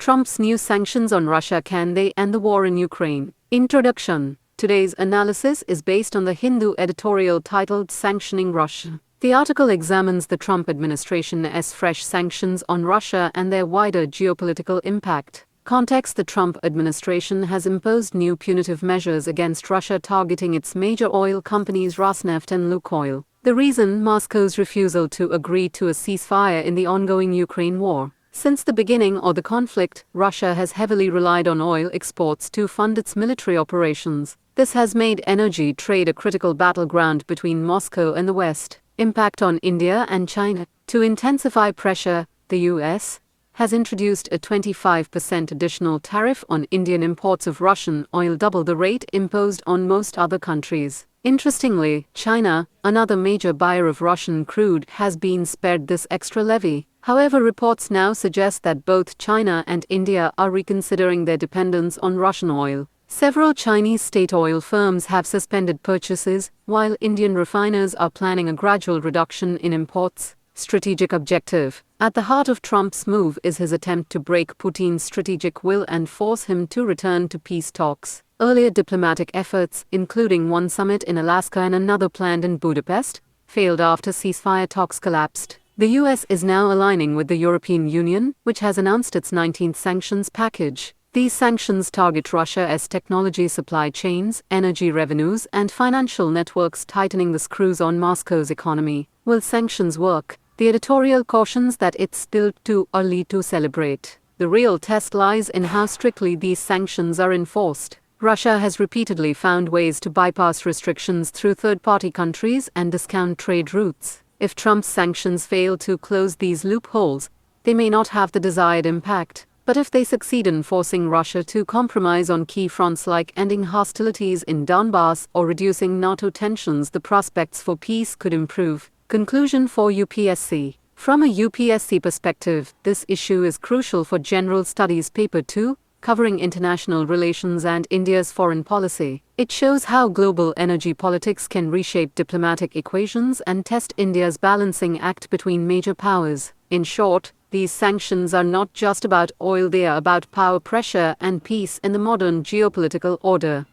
Trump's new sanctions on Russia, can they end the war in Ukraine? Introduction. Today's analysis is based on the Hindu editorial titled Sanctioning Russia. The article examines the Trump administration's fresh sanctions on Russia and their wider geopolitical impact. Context: the Trump administration has imposed new punitive measures against Russia targeting its major oil companies Rosneft and Lukoil. The reason: Moscow's refusal to agree to a ceasefire in the ongoing Ukraine war. Since the beginning of the conflict, Russia has heavily relied on oil exports to fund its military operations. This has made energy trade a critical battleground between Moscow and the West. Impact on India and China. To intensify pressure, the U.S. has introduced a 25% additional tariff on Indian imports of Russian oil, double the rate imposed on most other countries. Interestingly, China, another major buyer of Russian crude, has been spared this extra levy. However, reports now suggest that both China and India are reconsidering their dependence on Russian oil. Several Chinese state oil firms have suspended purchases, while Indian refiners are planning a gradual reduction in imports. Strategic objective. At the heart of Trump's move is his attempt to break Putin's strategic will and force him to return to peace talks. Earlier diplomatic efforts, including one summit in Alaska and another planned in Budapest, failed after ceasefire talks collapsed. The US is now aligning with the European Union, which has announced its 19th sanctions package. These sanctions target Russia's technology supply chains, energy revenues, and financial networks, tightening the screws on Moscow's economy. Will sanctions work? The editorial cautions that it's still too early to celebrate. The real test lies in how strictly these sanctions are enforced. Russia has repeatedly found ways to bypass restrictions through third-party countries and discount trade routes. If Trump's sanctions fail to close these loopholes, they may not have the desired impact. But if they succeed in forcing Russia to compromise on key fronts like ending hostilities in Donbass or reducing NATO tensions, the prospects for peace could improve. Conclusion for UPSC. From a UPSC perspective, this issue is crucial for General Studies Paper 2, covering international relations and India's foreign policy. It shows how global energy politics can reshape diplomatic equations and test India's balancing act between major powers. In short, these sanctions are not just about oil, they are about power, pressure, and peace in the modern geopolitical order.